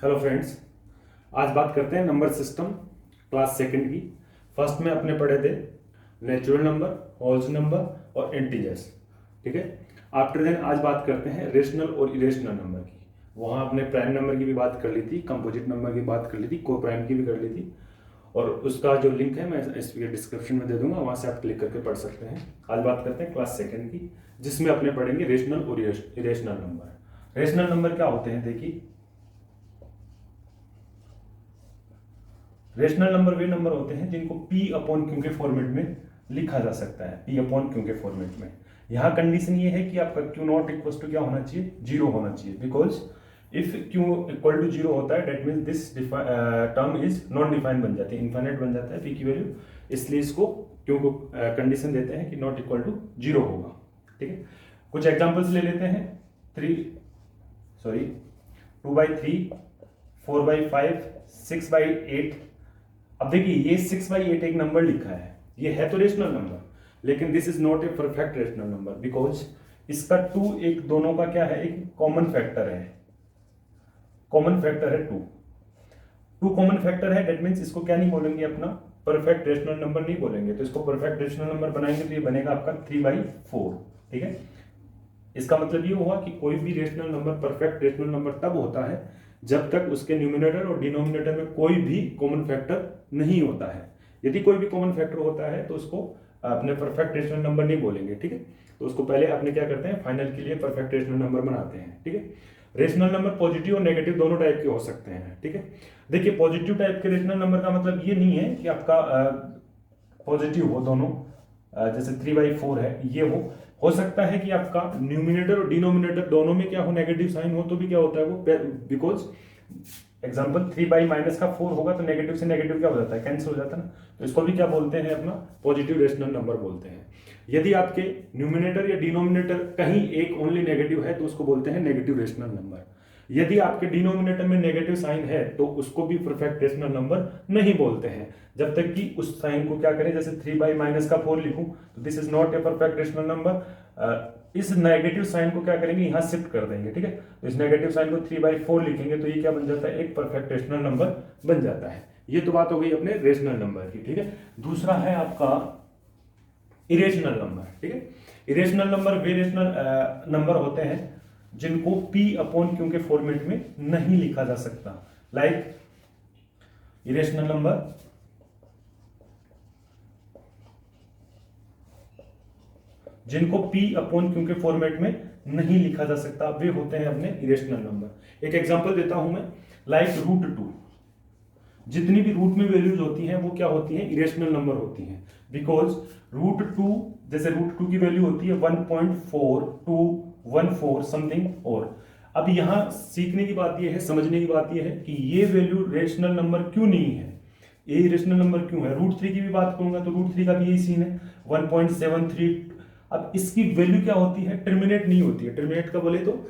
Hello friends, आज बात करते हैं नंबर सिस्टम क्लास सेकंड की। फर्स्ट में अपने पढ़े थे नेचुरल नंबर, होल्स नंबर और इंटीजर्स। ठीक है। आफ्टर देन आज बात करते हैं रेशनल और इरेशनल नंबर की। वहाँ आपने प्राइम नंबर की भी बात कर ली थी, कंपोजिट नंबर की बात कर ली थी, को प्राइम की भी कर ली थी, और उसका जो लिंक है मैं इसके डिस्क्रिप्शन में दे दूंगा, वहाँ से आप क्लिक करके पढ़ सकते हैं। आज बात करते हैं क्लास सेकंड की, जिसमें अपने पढ़ेंगे रेशनल और इरेशनल नंबर। रेशनल नंबर क्या होते हैं देखिए, रेशनल नंबर वे नंबर होते हैं जिनको P अपॉन क्यू के फॉर्मेट में लिखा जा सकता है, P अपॉन क्यू के फॉर्मेट में। यहाँ कंडीशन ये है कि आपका Q नॉट इक्वल टू क्या होना चाहिए, जीरो होना चाहिए, because if Q equal to zero होता है that means this term is non defined बन जाती है, इनफाइनाइट बन जाता है P की वैल्यू। इसलिए इसको Q को कंडीशन देते हैं कि नॉट इक्वल टू जीरो होगा। ठीक है, कुछ एग्जाम्पल्स ले लेते हैं। 2/3, 4/5, 6/8। अब देखिए ये 6/8 एक नंबर लिखा है, ये है तो रेशनल नंबर, लेकिन this is not a perfect rational number because इसका 2 एक दोनों का क्या है, एक कॉमन फैक्टर है। कॉमन फैक्टर है 2 कॉमन फैक्टर है, डेट मीन्स इसको क्या नहीं बोलेंगे, अपना परफेक्ट रेशनल नंबर नहीं बोलेंगे। तो इसको परफेक्ट रेशनल नंबर बनाएंगे तो ये बनेगा आपका 3/4। ठीक है, इसका मतलब ये हुआ कि कोई भी rational number perfect rational number तब होता है जब तक उसके न्यूमिनेटर और डिनोमिनेटर में कोई भी कॉमन फैक्टर नहीं होता है। यदि कोई भी कॉमन फैक्टर होता है तो उसको अपने परफेक्ट रेशनल नंबर नहीं बोलेंगे। ठीक है, तो उसको पहले अपने क्या करते हैं, फाइनल के लिए परफेक्ट रेशनल नंबर बनाते हैं। ठीक है, रेशनल नंबर पॉजिटिव और नेगेटिव दोनों टाइप के हो सकते हैं। ठीक है, देखिए पॉजिटिव टाइप के रेशनल नंबर का मतलब ये नहीं है कि आपका पॉजिटिव हो दोनों, जैसे 3/4 है, ये हो सकता है कि आपका न्यूमिनेटर और डिनोमिनेटर दोनों में क्या हो, नेगेटिव साइन हो, तो भी क्या होता है वो, बिकॉज एग्जांपल 3/-4 होगा तो नेगेटिव से नेगेटिव क्या हो जाता है, कैंसिल हो जाता है ना। तो इसको भी क्या बोलते हैं, अपना पॉजिटिव रेशनल नंबर बोलते हैं। यदि आपके न्यूमिनेटर या डिनोमिनेटर कहीं एक ओनली नेगेटिव है तो उसको बोलते हैं नेगेटिव रेशनल नंबर। यदि आपके डिनोमिनेटर में नेगेटिव साइन है तो उसको भी परफेक्ट रेशनल नंबर नहीं बोलते हैं, जब तक कि उस साइन को क्या करें, जैसे 3/-4 लिखूं तो this is not a perfect rational number. इस नेगेटिव साइन को क्या करेंगे, यहां शिफ्ट कर देंगे। ठीक है, तो इस नेगेटिव साइन को 3/4 लिखेंगे तो ये क्या बन जाता है, एक परफेक्ट रेशनल नंबर बन जाता है। ये तो बात हो गई अपने रेशनल नंबर की। ठीक है, दूसरा है आपका इरेशनल नंबर। ठीक है, इरेशनल नंबर वे रेशनल नंबर होते हैं जिनको P अपॉन क्यू के फॉर्मेट में नहीं लिखा जा सकता। लाइक इरेशनल नंबर जिनको P अपॉन क्यू के फॉर्मेट में नहीं लिखा जा सकता, वे होते हैं अपने इरेशनल नंबर। एक एग्जांपल देता हूं मैं, लाइक √2। जितनी भी रूट में वैल्यूज होती हैं वो क्या होती हैं, इरेशनल नंबर होती हैं, बिकॉज √2, जैसे √2 की वैल्यू होती है 1.4214 समथिंग। और अब यहां सीखने की बात यह है, समझने की बात यह है कि ये वैल्यू रेशनल नंबर क्यों नहीं है, ये रेशनल नंबर क्यों है। √3 की भी बात करूंगा तो √3 का भी यही सीन है, 1.73। अब इसकी वैल्यू क्या होती है, टर्मिनेट नहीं होती है। टर्मिनेट का बोले तो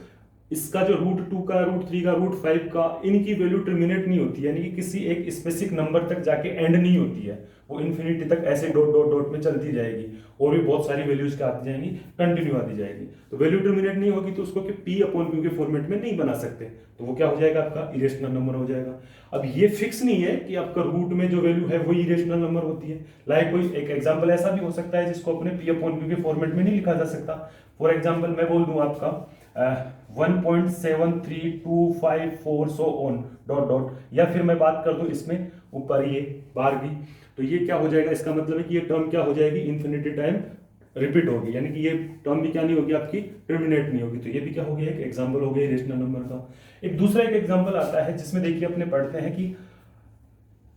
इसका जो √2 का, √3 का, √5 का, इनकी वैल्यू टर्मिनेट नहीं होती है, यानी कि किसी एक स्पेसिफिक नंबर तक जाके एंड नहीं होती है, वो इन्फिनिटी तक ऐसे डॉट डॉट डॉट में चलती जाएगी, और भी बहुत सारी वैल्यूज क्या आती जाएंगी, कंटिन्यू आती जाएगी। तो वैल्यू टर्मिनेट नहीं होगी तो उसको P अपॉन क्यू के फॉर्मेट में नहीं बना सकते, तो वो क्या हो जाएगा, आपका इरेशनल नंबर हो जाएगा। अब ये फिक्स नहीं है कि आपका रूट में जो वैल्यू है वही इरेशनल नंबर होती है। लाइक कोई एक एग्जांपल ऐसा भी हो सकता है जिसको अपने P अपॉन क्यू के फॉर्मेट में नहीं लिखा जा सकता। फॉर एग्जांपल मैं बोल दूं आपका 1.73254 सो ऑन डॉट डॉट, या फिर मैं बात कर दूं इसमें ऊपर ये बार की, तो ये क्या हो जाएगा, इसका मतलब है कि ये टर्म क्या हो जाएगी, इन्फिनिटी टाइम रिपीट होगी, यानी कि ये टर्म भी क्या नहीं होगी, आपकी टर्मिनेट नहीं होगी। तो ये भी क्या हो गया, एक एग्जांपल हो गया रेशनल नंबर का। एक दूसरा एक एग्जांपल आता है जिसमें देखिए अपने पढ़ते हैं कि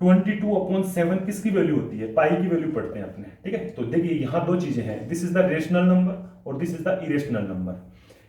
22/7 किसकी वैल्यू होती है, पाई की वैल्यू पढ़ते हैं अपने। ठीक है, तो देखिए यहाँ दो चीजें हैं, this is the rational number और this is the irrational number.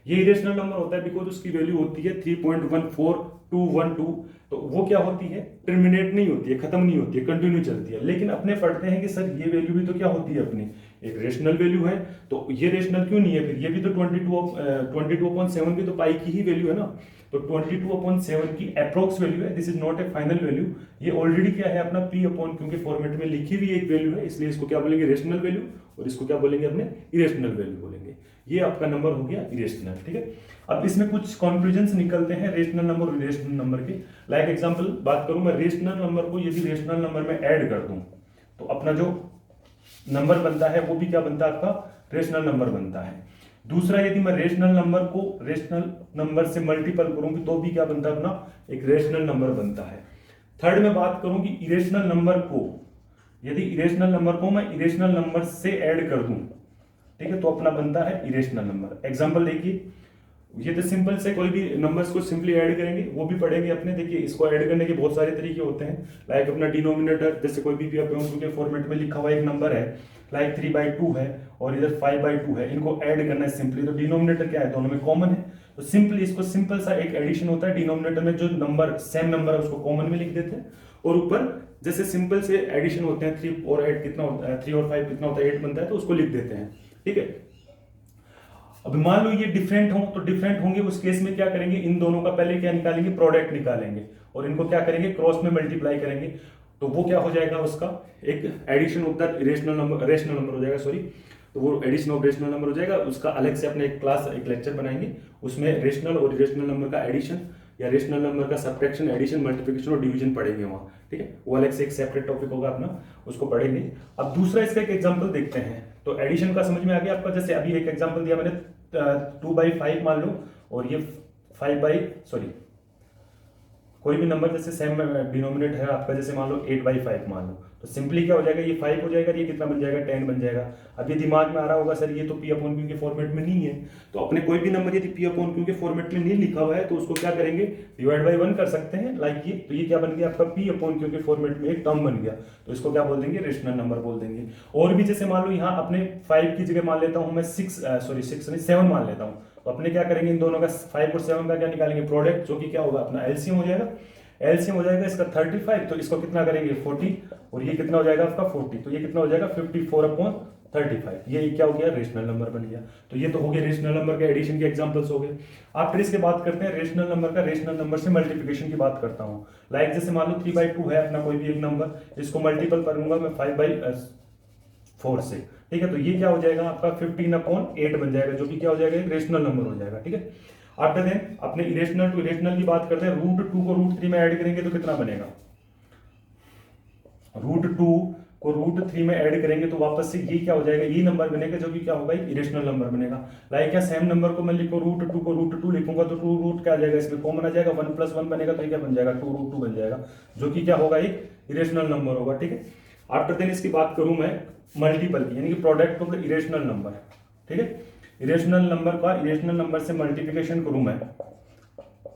ये इरेशनल नंबर होता है बिकॉज उसकी वैल्यू होती है 3.14212, तो वो क्या होती है, टर्मिनेट नहीं होती है, खत्म नहीं होती है, कंटिन्यू चलती है। लेकिन अपने पढ़ते हैं कि सर ये वैल्यू भी तो क्या होती है, अपनी एक रेशनल वैल्यू है, तो ये रेशनल क्यों नहीं है फिर? ये भी तो 22/7 भी तो पाई की ही वैल्यू है ना, तो 22/7 की अप्रोक्स वैल्यू है, this is not A final value. ये ऑलरेडी क्या है अपना पी अपॉन, क्योंकि फॉर्मेट में लिखी हुई एक वैल्यू है, इसलिए इसको क्या बोलेंगे? रेशनल वैल्यू, और इसको क्या बोलेंगे अपने? इरेशनल वैल्यू बोलेंगे। ये आपका नंबर हो गया इरेशनल, ठीक है। अब इसमें कुछ कंक्लूजन्स निकलते हैं रेशनल नंबर और इरेशनल नंबर के। लाइक एग्जांपल बात करूं मैं, रेशनल नंबर को यदि रेशनल नंबर में ऐड कर दूं तो अपना जो नंबर बनता है वो भी क्या बनता है? आपका रेशनल नंबर बनता है। दूसरा, यदि मैं रेशनल नंबर को रेशनल नंबर से मल्टीपल करूंगी तो भी क्या बनता है? अपना एक रेशनल नंबर बनता है। थर्ड में बात करूं कि इरेशनल नंबर को, यदि इरेशनल नंबर को मैं इरेशनल नंबर से ऐड कर दूं, ठीक है, तो अपना बनता है इरेशनल नंबर। एग्जांपल देखिए, ये तो सिंपल से कोई भी नंबर्स को सिंपली ऐड करेंगे, वो भी पढ़ेंगे अपने। देखिए, इसको ऐड करने के बहुत सारे तरीके होते हैं। लाइक अपना डिनोमिनेटर, जैसे कोई भी के फॉर्मेट में लिखा हुआ एक नंबर है, लाइक 3/2 है और इधर 5/2 है, इनको ऐड करना है सिंपली। तो डिनोमिनेटर क्या है? दोनों में कॉमन है, तो सिंपली इसको सिंपल सा एक एडिशन होता है। डिनोमिनेटर में जो नंबर सेम नंबर है उसको कॉमन में लिख देते हैं, और ऊपर जैसे सिंपल से एडिशन होते हैं, 3 और 8 कितना होता है, 3 और 5 कितना होता है, 8 बनता है, तो उसको लिख देते हैं, ठीक है। अब मान लो ये डिफरेंट हो, तो डिफरेंट होंगे उस केस में क्या करेंगे? इन दोनों का पहले क्या निकालेंगे? प्रोडक्ट निकालेंगे, और इनको क्या करेंगे? क्रॉस में मल्टीप्लाई करेंगे, तो वो क्या हो जाएगा? उसका एक addition of the rational number हो जाएगा, सॉरी। तो वो एडिशन ऑफ रेशनल नंबर हो जाएगा। उसका अलग से अपने एक क्लास, एक लेक्चर बनाएंगे, उसमें रेशनल और इरेशनल नंबर का एडिशन या रेशनल नंबर का सब्ट्रैक्शन, एडिशन, मल्टीप्लिकेशन और डिवीजन पढ़ेंगे वहां, ठीक है। वो अलग से एक सेपरेट टॉपिक होगा अपना, उसको पढ़ेंगे। अब दूसरा इसका एक एग्जांपल देखते हैं, तो एडिशन का समझ में आ गया आपका। जैसे अभी एक एग्जांपल दिया मैंने, 2/5 मान लो, और ये 5 कोई भी नंबर जैसे सेम डिनोमिनेट है आपका, जैसे मान लो 8/5 मान लो, तो सिंपली क्या हो जाएगा? ये 5 हो जाएगा, ये कितना बन जाएगा? 10 बन जाएगा। अब ये दिमाग में आ रहा होगा, सर ये तो पी अपॉन क्यू के फॉर्मेट में नहीं है, तो अपने कोई भी नंबर यदि पी अपॉन क्यू के फॉर्मेट में नहीं लिखा हुआ है तो उसको क्या करेंगे? डिवाइड बाई 1 कर सकते हैं, लाइक ये। तो ये क्या बन गया? आपका पी अपॉन क्यू के फॉर्मेट में एक टर्म बन गया, तो इसको क्या बोल देंगे? रेशनल नंबर बोल देंगे। और भी जैसे मान लो यहाँ अपने 5 की जगह मान लेता हूँ मैं 7 मान लेता हूँ, तो अपने क्या करेंगे? इन दोनों का 5 और 7 का क्या निकालेंगे? प्रोडक्ट, जो कि क्या होगा? अपना एलसीएम हो जाएगा। एलसीएम हो जाएगा इसका 35, तो इसको कितना करेंगे? 40, और ये कितना हो जाएगा आपका? 40, तो ये कितना हो जाएगा? 54/35। ये क्या हो गया? रेशनल नंबर बन गया। तो ये तो हो गए रेशनल नंबर के एडिशन के एग्जांपल्स हो गए। आफ्टर इसके बात करते हैं रेशनल नंबर का रेशनल नंबर से मल्टीप्लिकेशन की बात करता हूँ। लाइक जैसे मान लो 3/2 है अपना कोई भी एक नंबर, इसको मल्टीपल करूंगा मैं 5/4 से, ठीक है। तो ये क्या हो जाएगा? आपका 15/8 बन जाएगा, जो कि क्या हो जाएगा? एक रेशनल नंबर हो जाएगा, ठीक है। आफ्टर देन अपने इरेशनल टू इरेशनल की बात करते हैं। √2 को √3 में ऐड करेंगे तो कितना बनेगा? √2 को √3 में ऐड करेंगे तो वापस से ये क्या हो जाएगा? ये नंबर बनेगा, जो कि क्या होगा? इरेशनल नंबर बनेगा। लाइक या सेम नंबर को मैं लिखूं √2 को √2 लिखूंगा तो 2 रूट क्या आ जाएगा? इसमें कॉमन आ जाएगा, 1 + 1 बनेगा, तो ये क्या बन जाएगा? 2√2 बन जाएगा, जो कि क्या होगा? एक इरेशनल नंबर होगा, ठीक है। आफ्टर देन इसकी बात करूं मैं मल्टीपल की, यानी कि product of the irrational number, ठीक है। इरेशनल नंबर का इरेशनल नंबर से मल्टीप्लिकेशन करूं मैं,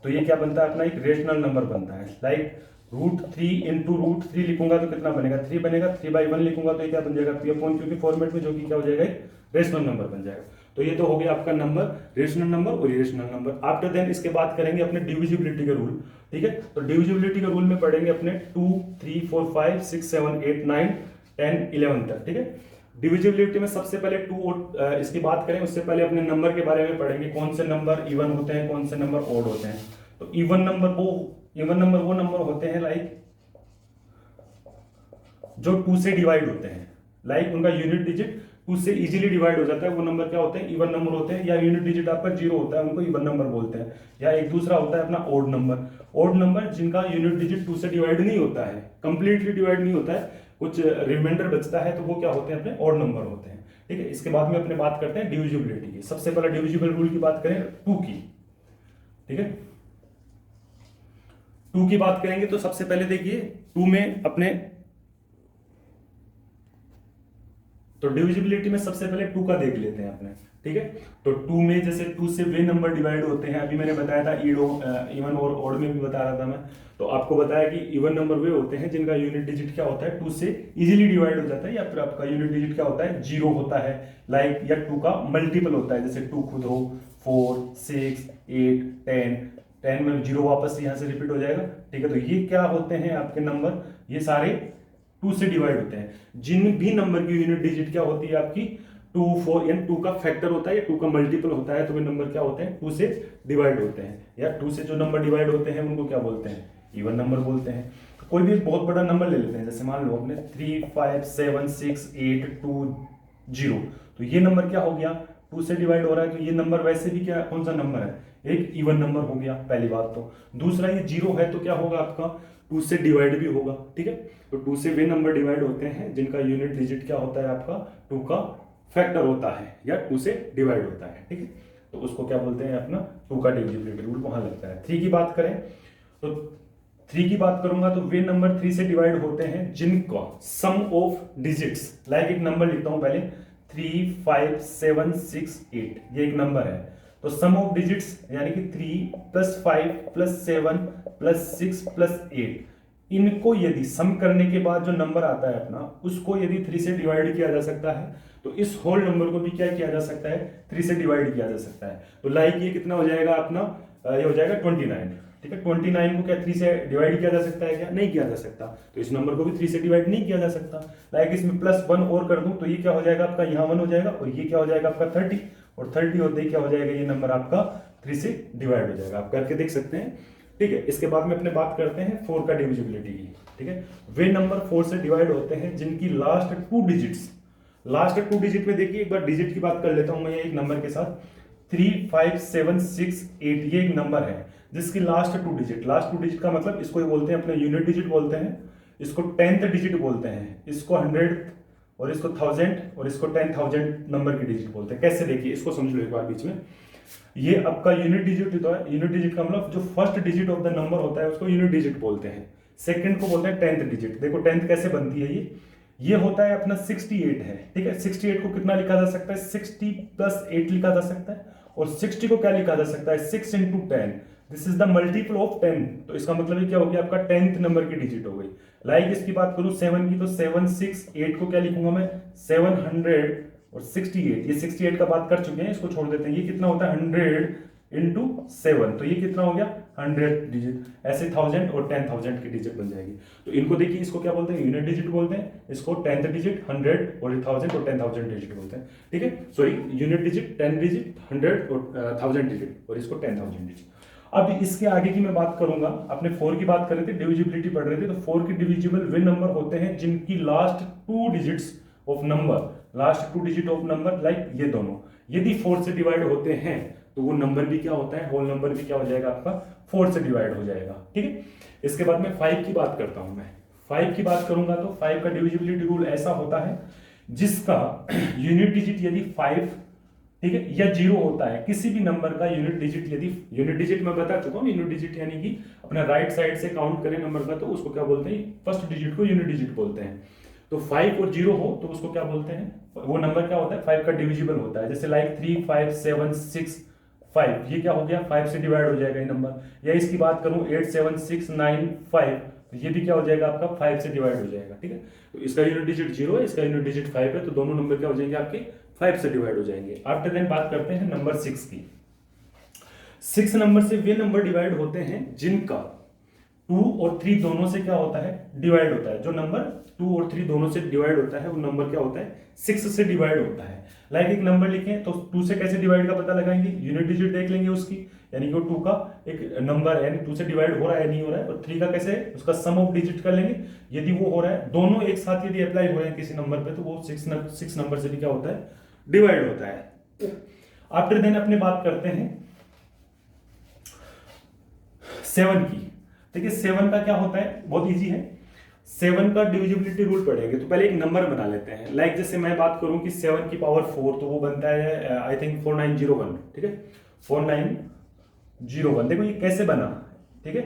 तो ये क्या बनता है? अपना एक रेशनल नंबर बनता है। लाइक √3 इंटू √3 लिखूंगा तो कितना बनेगा? 3 बनेगा। 3/1 लिखूंगा तो ये क्या बन जाएगा? पी अपॉन क्यू के फॉर्मेट में, जो कि क्या हो जाएगा? एक रेशनल नंबर बन जाएगा। तो ये तो हो गया आपका नंबर, रेशनल नंबर और इरेशनल नंबर। आफ्टर देन इसके बात करेंगे अपने डिविजिबिलिटी का रूल, ठीक है। तो डिविजिबिलिटी का रूल में पढ़ेंगे अपने 2, 3, 4, 5, 6, 7, 8, 9, 10, 11 तक, ठीक है। डिविजिबिलिटी में सबसे पहले 2 और इसकी बात करें उससे पहले अपने नंबर के बारे में पढ़ेंगे, कौन से नंबर इवन होते हैं, कौन से नंबर ऑड होते हैं। तो इवन नंबर वो नंबर होते हैं लाइक जो 2 से डिवाइड होते हैं, लाइक उनका यूनिट डिजिट 2 से इजीली डिवाइड हो जाता है, वो नंबर क्या होते हैं? इवन नंबर होते हैं। या यूनिट डिजिट आपका 0 होता है, उनको इवन नंबर बोलते हैं। या एक दूसरा होता है अपना ऑड नंबर। ऑड नंबर जिनका यूनिट डिजिट 2 से डिवाइड नहीं होता है, कंप्लीटली डिवाइड नहीं होता है, कुछ रिमाइंडर बचता है, तो वो क्या होते हैं? अपने ऑड नंबर होते हैं, ठीक है। इसके बाद में अपने बात करते हैं डिविजिबिलिटी की। सबसे पहले डिविजिबल रूल की बात करें 2 की, ठीक है। 2 की बात करेंगे तो सबसे पहले देखिए 2 में अपने, तो डिविजिबिलिटी में सबसे पहले 2 का देख लेते हैं अपने, ठीक है। तो 2 में जैसे 2 से वे नंबर डिवाइड होते हैं, अभी मैंने बताया था इवन और ऑड में भी बता रहा था मैं, तो आपको बताया कि इवन नंबर वे होते हैं जिनका यूनिट डिजिट क्या होता है? 2 से इजीली डिवाइड हो जाता है, या फिर आपका यूनिट डिजिट क्या होता है? 0 होता है, लाइक, या 2 का मल्टीपल होता है, जैसे 2 खुद हो, 4, 6, 8, 10 में 0 वापस यहाँ से रिपीट हो जाएगा, ठीक है। तो ये क्या होते हैं आपके नंबर? ये सारे 2 से डिवाइड होते हैं। जिन भी नंबर की यूनिट डिजिट क्या होती है आपकी 2, 4 यानी 2 का फैक्टर होता है या 2 का मल्टीपल होता है, तो वे नंबर क्या होते हैं 2 से डिवाइड होते हैं, या 2 से जो नंबर डिवाइड होते हैं उनको क्या बोलते हैं इवन नंबर बोलते हैं। तो कोई भी बहुत बड़ा नंबर ले लेते हैं, जैसे मान लो अपने 3, 5, 7, 6, 8, 2, 0, तो ये नंबर क्या हो गया 2 से डिवाइड हो रहा है, तो ये नंबर वैसे भी क्या कौन सा नंबर है, एक इवन नंबर हो गया पहली बात तो। दूसरा ये 0 है तो क्या होगा आपका 2 से डिवाइड भी होगा, ठीक है। तो 2 से वे नंबर डिवाइड होते हैं जिनका यूनिट डिजिट क्या होता है आपका 2 का फैक्टर होता है या 2 से डिवाइड होता है, ठीक है। तो उसको क्या बोलते हैं अपना 2 का डिविजिबिलिटी रूल वहां लगता है। 3 की बात करें तो 3 की बात करूंगा तो वे नंबर 3 से डिवाइड होते हैं जिनका सम ऑफ डिजिट्स, लाइक एक नंबर लिखता हूं पहले 3, 5, 7, 6, 8, ये एक नंबर है, तो सम ऑफ डिजिट्स यानी कि 3 + 5 + 7 + 6 + 8, इनको यदि सम करने के बाद जो नंबर आता है अपना उसको यदि 3 से डिवाइड किया जा सकता है तो इस होल नंबर को भी क्या किया जा सकता है 3 से डिवाइड किया जा सकता है। तो लाइक ये कितना हो जाएगा अपना ये हो जाएगा 29, ठीक है। 29 को क्या 3 से डिवाइड किया जा सकता है क्या, नहीं किया जा सकता, तो इस नंबर को भी 3 से डिवाइड नहीं किया जा सकता। लाइक इसमें +1 और कर दूं तो ये क्या हो जाएगा आपका यहाँ 1 हो जाएगा और ये क्या हो जाएगा आपका 30, और 30 होते ही क्या हो जाएगा ये नंबर आपका 3 से डिवाइड हो जाएगा। आप करके देख सकते हैं, ठीक है। इसके बाद में अपने बात करते हैं 4 का डिविजिबिलिटी की, ठीक है। वे नंबर 4 से डिवाइड होते हैं जिनकी लास्ट 2 डिजिट्स, लास्ट 2 डिजिट में देखिए एक बार डिजिट की बात कर लेता हूं मैं एक नंबर के साथ 3, 5, 7, 6, 8, ये एक नंबर है जिसकी लास्ट 2 डिजिट, लास्ट 2 डिजिट का मतलब इसको ये बोलते हैं अपने यूनिट डिजिट बोलते हैं, इसको 10th डिजिट बोलते हैं, इसको 100 और इसको 1000 और इसको 10,000 नंबर की डिजिट बोलते हैं। कैसे देखिए इसको समझ लो एक बार बीच में, ये आपका यूनिट डिजिट होता है, यूनिट डिजिट का मतलब जो first digit of the number होता है उसको यूनिट डिजिट बोलते हैं, सेकंड को बोलते हैं 10th डिजिट। देखो 10th कैसे बनती है, ये होता है अपना 68 है, ठीक है। 68 को कितना लिखा जा सकता है 60 + 8 लिखा जा सकता है, और 60 को क्या लिखा जा सकता है 6 × 10, this is the multiple of 10, तो इसका मतलब ये क्या हो गया आपका 10th नंबर की डिजिट हो गई। लाइक इसकी बात करूं 7 की तो 7, 6, 8 को क्या लिखूंगा मैं 700 और 68, ये 68 का बात कर चुके हैं, इसको छोड़ देते हैं। ये कितना होता है 100 × 7, तो ये कितना हो गया 100 डिजिट, ऐसे 1000 और 10,000 की डिजिट बन जाएगी। तो इनको देखिए इसको क्या बोलते हैं यूनिट डिजिट बोलते हैं, इसको 10th डिजिट 100 और 1000 और 10,000 डिजिट बोलते हैं, ठीक है। सॉरी यूनिट डिजिट 10 डिजिट 100 और 1000 डिजिट और इसको 10,000 डिजिट। अब इसके आगे की मैं बात करूंगा, अपने 4 की बात कर रहे थे, डिविजिबिलिटी पढ़ रहे थे, तो 4 की डिविजिबल वे नंबर होते हैं जिनकी last 2 digits of number, last 2 digit of number like ये दोनों यदि 4 से डिवाइड होते हैं तो वो नंबर भी क्या होता है होल नंबर भी क्या हो जाएगा आपका 4 से डिवाइड हो जाएगा, ठीक है। इसके बाद में 5 की बात करता हूं मैं, 5 की बात करूंगा तो 5 का डिविजिबिलिटी रूल ऐसा होता है जिसका यूनिट डिजिट यदि 5, ठीक है, या 0 होता है, किसी भी नंबर का यूनिट डिजिट यदि, यूनिट डिजिट मैं बता चुका हूं, यूनिट डिजिट यानी कि अपना राइट साइड से काउंट करें नंबर का तो उसको क्या बोलते हैं फर्स्ट डिजिट को यूनिट डिजिट बोलते हैं। तो 5 और 0 हो तो उसको क्या बोलते हैं, वो नंबर क्या होता है 5 का डिविजिबल होता है। जैसे लाइक 3, 5, 7, 6, 5, ये क्या हो गया 5 से डिवाइड हो जाएगा ये नंबर। या इसकी बात करूं 8, 7, 6, 9, 5, तो ये भी क्या हो जाएगा आपका 5 से डिवाइड हो जाएगा, ठीक है। तो इसका यूनिट डिजिट 0 है, इसका यूनिट डिजिट 5 है, तो दोनों नंबर क्या हो जाएंगे आपके 5 से डिवाइड हो जाएंगे। आफ्टर देन बात करते हैं नंबर 6 की। 6 नंबर से वे नंबर डिवाइड होते हैं जिनका 2 और 3 दोनों से क्या होता है डिवाइड होता है। जो नंबर 2 और 3 दोनों से डिवाइड होता है वो नंबर क्या होता है 6 से डिवाइड होता है। लाइक एक नंबर लिखें तो 2 से कैसे डिवाइड का पता लगाएंगे, यूनिट डिजिट देख लेंगे उसकी, यानी कि वो 2 का एक नंबर है, यानी 2 से डिवाइड हो रहा है नहीं हो रहा है, और 3 का कैसे उसका सम ऑफ डिजिट कर लेंगे, यदि वो हो रहा है दोनों एक साथ यदि अप्लाई हो रहे हैं किसी नंबर पे तो वो 6 नंबर से भी क्या होता है डिवाइड होता है। आफ्टर देन अपने बात करते हैं 7 की। देखिए 7 का क्या होता है, बहुत इजी है। 7 का डिविजिबिलिटी रूल पढ़ेंगे तो पहले एक नंबर बना लेते हैं। लाइक जैसे मैं बात करूं कि 7 की पावर 4 तो वो बनता है आई थिंक 4901, ठीक है 4901। देखो ये कैसे बना, ठीक है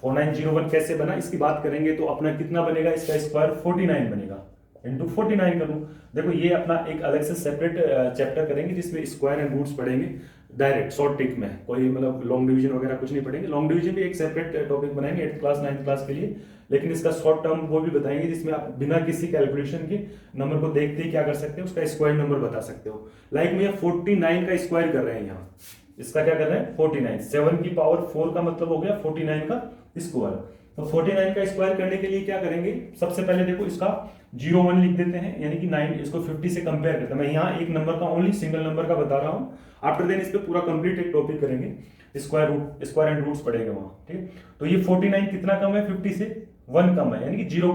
4901 कैसे बना इसकी बात करेंगे तो अपना कितना बनेगा, इसका स्क्वायर 49 बनेगा, इंटू 49 करूं। देखो ये अपना एक अलग से सेपरेट चैप्टर करेंगे जिसमें स्क्वायर एंड रूट्स पढ़ेंगे डायरेक्ट शॉर्ट ट्रिक में, कोई मतलब लॉन्ग डिवीजन वगैरह कुछ नहीं पढ़ेंगे। लॉन्ग डिवीजन भी एक सेपरेट टॉपिक बनाएंगे 8th क्लास 9th क्लास के लिए, लेकिन इसका शॉर्ट टर्म वो भी बताएंगे जिसमें आप बिना किसी कैलकुलेशन के नंबर को देखते ही क्या कर सकते हो उसका स्क्वायर नंबर बता सकते हो। लाइक मुझे 49 का स्क्वायर कर रहे हैं यहाँ, इसका क्या कर रहे हैं 49, 7 की पावर 4 का मतलब हो गया 49 का स्क्वायर। तो 49 का स्क्वायर करने के लिए क्या करेंगे, सबसे पहले देखो इसका 0 1 लिख देते हैं, यानी कि 9 इसको 50 से कंपेयर करते हैं। मैं यहाँ एक नंबर का ओनली सिंगल नंबर का बता रहा हूँ, आफ्टर देन इस पे पूरा कंप्लीट एक टॉपिक करेंगे, स्क्वायर एंड रूट्स पढ़ेंगे वहाँ, ठीक है। तो ये 49 कितना कम है, 50 से 1 कम है, यानी कि 0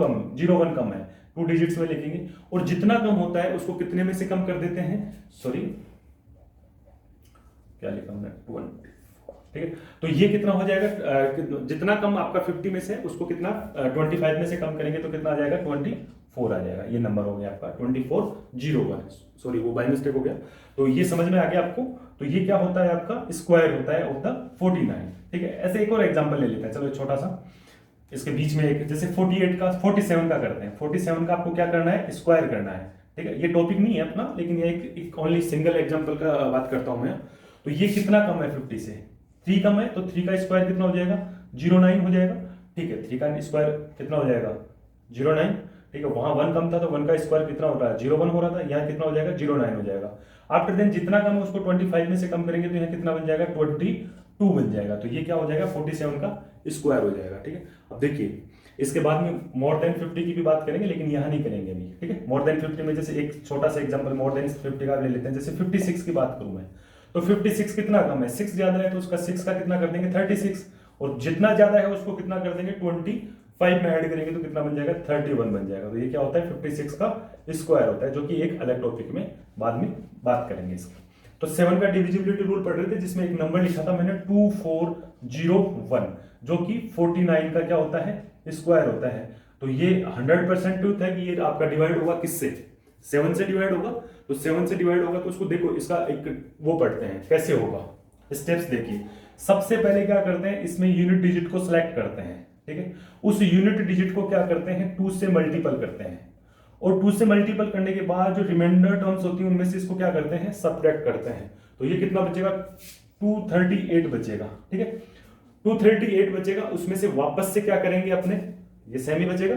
1 कम है, 2 डिजिट्स में लिखेंगे। और जितना कम होता है उसको कितने में से कम कर देते हैं, सॉरी क्या लिखा हमने, 20, ठीक है। तो ये कितना हो जाएगा, जितना कम आपका 50 में से उसको कितना 25 में से कम करेंगे तो कितना आ जाएगा, 24 आ जाएगा। ये नंबर हो गया आपका 2401, सॉरी वो बाय मिस्टेक हो गया। तो ये समझ में आ गया आपको। तो ये क्या होता है, आपका स्क्वायर होता है ऑफ द 49, ठीक है। ऐसे एक और एग्जांपल ले लेते हैं, चलो छोटा सा इसके बीच में एक, जैसे 48 का 47 का करते हैं। 47 का आपको क्या करना है, स्क्वायर करना है, ठीक है। ये टॉपिक नहीं है अपना, लेकिन ये एक ओनली सिंगल एग्जांपल का बात करता हूं मैं। तो ये कितना कम है 50 से, 3 कम है, तो 3 का स्क्वायर कितना हो जाएगा, 09 हो जाएगा, ठीक है। 3 का स्क्वायर कितना हो जाएगा, 09, ठीक है। वहां 1 कम था तो 1 का स्क्वायर कितना हो रहा है, 01 हो रहा था, यहाँ कितना हो जाएगा, 09 हो जाएगा। आफ्टर देन जितना कम है उसको 25 में से कम करेंगे तो यहाँ कितना बन जाएगा, 22 बन जाएगा। तो ये क्या हो जाएगा, 47 का स्क्वायर हो जाएगा, ठीक है। अब देखिए इसके बाद में मोर देन 50 की भी बात करेंगे, लेकिन यहाँ नहीं करेंगे अभी, ठीक है। मोर देन 50 में जैसे एक छोटा सा एग्जांपल मोर देन 50 का ले लेते हैं। जैसे 56 की बात करूं मैं, तो 56 कितना कम है, 6 ज्यादा है, तो उसका 6 का कितना कर देंगे, 36, और जितना ज्यादा है उसको कितना कर देंगे, 25 में ऐड करेंगे तो कितना बन जाएगा, 31 बन जाएगा। तो ये क्या होता है, 56 का स्क्वायर होता है, जो कि एक अलग टॉपिक में बाद में बात करेंगे इसकी। तो 7 का डिविजिबिलिटी रूल पढ़ रहे थे, जिसमें एक नंबर लिखा था मैंने 2401, जो कि 49 का क्या होता है, स्क्वायर होता है। तो ये 100% ट्रूथ है कि ये आपका डिवाइड होगा किससे, 7 से डिवाइड होगा। तो 7 से डिवाइड होगा तो उसको देखो, इसका एक वो पढ़ते हैं कैसे होगा, स्टेप्स देखिए। सबसे पहले क्या करते हैं, इसमें यूनिट डिजिट को सिलेक्ट करते हैं, ठीक है। उस यूनिट डिजिट को क्या करते हैं, 2 से मल्टीपल करते हैं, और 2 से मल्टीपल करने के बाद जो रिमाइंडर टर्म्स होती है उनमें से इसको क्या करते हैं, सब्ट्रैक्ट करते हैं। तो ये कितना बचेगा, 238 बचेगा, ठीक है। 238 बचेगा, उसमें से वापस से क्या करेंगे अपने, ये सेम ही बचेगा,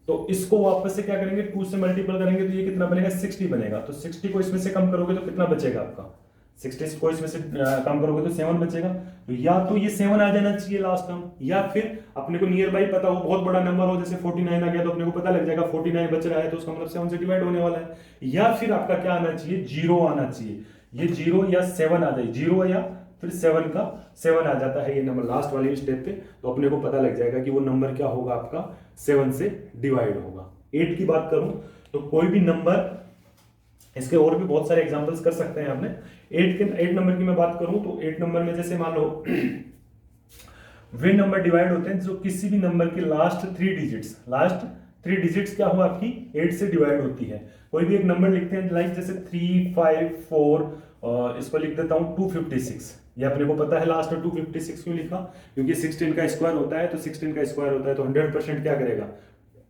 तो इसको वापस से क्या करेंगे, 2 से मल्टीपल करेंगे तो ये कितना बनेगा, 60 बनेगा। तो 60 को इसमें से कम करोगे तो कितना बचेगा आपका, 60 को इसमें से कम करोगे तो 7 बचेगा। तो या तो ये 7 आ जाना चाहिए लास्ट टर्म, या फिर अपने को नियर बाई पता हो, बहुत बड़ा नंबर हो, जैसे 49 आ गया तो अपने को पता लग जाएगा 49 बच रहा है तो उसका मतलब 7 से डिवाइड होने वाला है। या फिर आपका क्या आना चाहिए, 0 आना चाहिए, ये 0 या 7 आ जाए, 0 या फिर 7 का 7 आ जाता है ये नंबर लास्ट वाली स्टेप पे, तो अपने को पता लग जाएगा कि वो नंबर क्या होगा, आपका 7 से डिवाइड होगा। 8 की बात करूं तो कोई भी नंबर, इसके और भी बहुत सारे एग्जांपल्स कर सकते हैं आपने। 8 नंबर की मैं बात करूं तो 8 नंबर में जैसे मान लो वे नंबर डिवाइड होते हैं जो किसी भी नंबर के लास्ट 3 डिजिट्स क्या हो आपकी 8 से डिवाइड होती है। कोई भी एक नंबर लिखते हैं, लाइक जैसे 3 5 4, इसको लिख देता हूं 256। ये अपने को पता है लास्ट में 256 क्यों लिखा, क्योंकि 16 का स्क्वायर होता है, तो 16 का स्क्वायर होता है तो 100% क्या करेगा,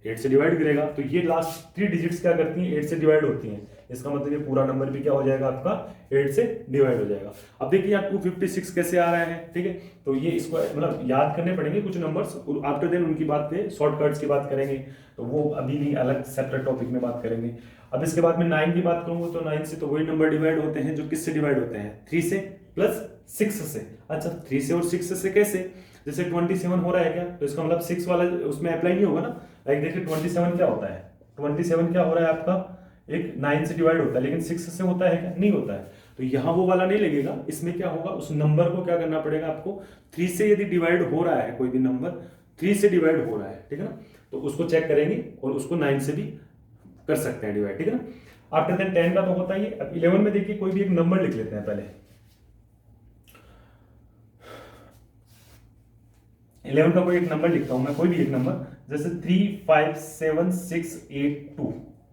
8 से डिवाइड करेगा। तो ये लास्ट 3 डिजिट्स क्या करती हैं, 8 से डिवाइड होती हैं। इसका मतलब ये पूरा नंबर भी क्या हो जाएगा आपका, 8 से डिवाइड हो जाएगा। अब देखिए आप 256 कैसे आ रहा है, ठीक है। तो ये स्क्वायर मतलब याद करने पड़ेंगे कुछ नंबर्स, आफ्टर देन उनकी बात पे शॉर्टकट्स की बात करेंगे, तो वो अभी नहीं, अलग सेपरेट टॉपिक में बात करेंगे। अब इसके बाद में 9 की बात करूंगा तो 9 से तो वही नंबर डिवाइड होते हैं जो किससे डिवाइड होते हैं, 3 से प्लस 6 से। अच्छा 3 से और 6 से कैसे, जैसे 27 हो रहा है क्या, तो इसका मतलब 6 वाला उसमें अप्लाई नहीं होगा ना। लाइक देखिए 27 क्या होता है, 27 क्या हो रहा है आपका, एक 9 से डिवाइड होता है, लेकिन 6 से होता है क्या, नहीं होता है। तो यहाँ वो वाला नहीं लगेगा, इसमें क्या होगा, उस नंबर को क्या करना पड़ेगा आपको, 3 से यदि डिवाइड हो रहा है, कोई भी नंबर 3 से डिवाइड हो रहा है, ठीक है ना, तो उसको चेक करेंगे और उसको 9 से भी कर सकते हैं डिवाइड, ठीक है ना। आफ्टर देन 10 का तो होता ही है। अब 11 में देखिए कोई भी एक नंबर लिख लेते हैं पहले। 11 का कोई एक नंबर लिखता हूं मैं, कोई भी एक नंबर, जैसे 357682,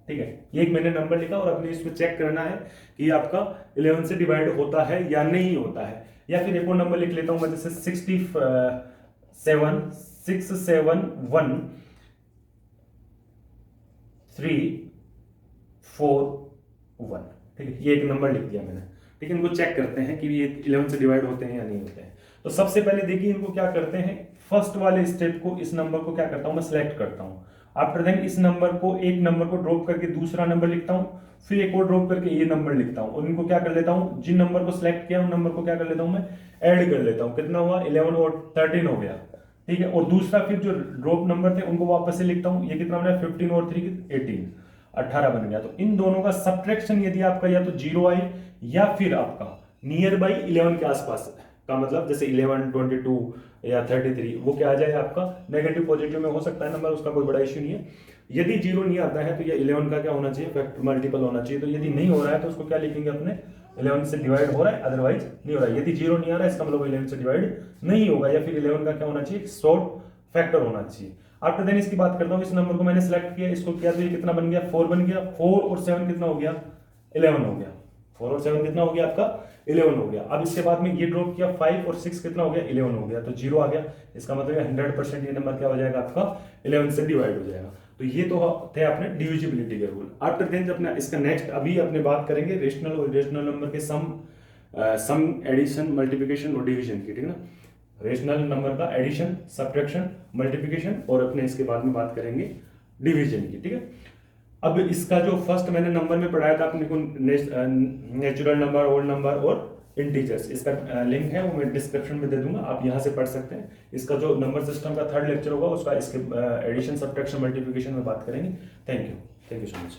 ठीक है। ये एक मैंने नंबर लिखा और अपने इसमें चेक करना है कि आपका 11 से डिवाइड होता है या नहीं होता है। या फिर एक और नंबर लिख लेता हूं मैं, जैसे 67671 ठीक है। ये एक नंबर लिख दिया मैंने, ठीक है। इनको चेक करते हैं कि ये 11 से डिवाइड होते हैं या नहीं होते हैं। तो सबसे पहले देखिए इनको क्या करते हैं, फर्स्ट वाले स्टेप को, इस नंबर को क्या करता हूं मैं, सिलेक्ट करता हूं। आफ्टर देन इस नंबर को, एक नंबर को ड्रॉप करके दूसरा नंबर लिखता हूं, फिर एक और ड्रॉप करके ये नंबर लिखता हूं, और इनको क्या कर लेता हूं, जिन नंबर को सिलेक्ट किया उन नंबर को क्या कर लेता हूं मैं, ऐड कर लेता हूं। कितना हुआ, 11 और 13 हो गया, ठीक है। और दूसरा फिर जो ड्रॉप नंबर थे उनको वापस से लिखता हूं, ये कितना बना 15 और 3 18, 18 बन गया। तो इन दोनों का सब्ट्रैक्शन यदि आपका या तो 0 आए या फिर आपका नियर बाई 11 के आसपास का, मतलब जैसे 11, 22 या 33, वो क्या आ जाए आपका नेगेटिव पॉजिटिव में हो सकता है नंबर, उसका कोई बड़ा इश्यू नहीं है। यदि 0 नहीं आता है तो ये 11 का क्या होना चाहिए, फैक्टर मल्टीपल होना चाहिए। तो यदि नहीं हो रहा है तो उसको क्या लिखेंगे अपने 11 से डिवाइड हो रहा है, अदरवाइज नहीं हो रहा है। यदि 0 नहीं आ रहा है इसका मतलब 11 से डिवाइड नहीं होगा, या फिर 11 का क्या होना चाहिए, शॉर्ट फैक्टर होना चाहिए। आफ्टर देन इसकी बात करता हूँ, इस नंबर को मैंने सेलेक्ट किया, इसको किया तो ये कितना बन गया 4 बन गया। 4 और 7 कितना हो गया 11 हो गया। 4 और 7 कितना हो गया आपका 11 हो गया। अब इसके बाद में ये ड्रॉप किया 5 और 6 कितना हो गया 11 हो गया, तो 0 आ गया। इसका मतलब 100% ये नंबर क्या हो जाएगा आपका 11 से डिवाइड हो जाएगा। तो ये तो थे अपने डिविजिबिलिटी के रूल। आफ्टर देन अपने इसका नेक्स्ट अभी अपने बात करेंगे रेशनल और इरेशनल नंबर के सम एडिशन मल्टीप्लिकेशन और डिवीजन की, ठीक है ना। रेशनल नंबर का एडिशन सब्ट्रैक्शन मल्टीप्लिकेशन और अपने इसके बाद में बात करेंगे डिवीजन की, ठीक है। अब इसका जो फर्स्ट मैंने नंबर में पढ़ाया था अपने को नेचुरल नंबर, होल नंबर और इंटीजर्स, इसका लिंक है वो मैं डिस्क्रिप्शन में दे दूंगा, आप यहाँ से पढ़ सकते हैं। इसका जो नंबर सिस्टम का 3rd लेक्चर होगा उसका इसके एडिशन सब्ट्रैक्शन मल्टीप्लिकेशन में बात करेंगे। Thank you so much.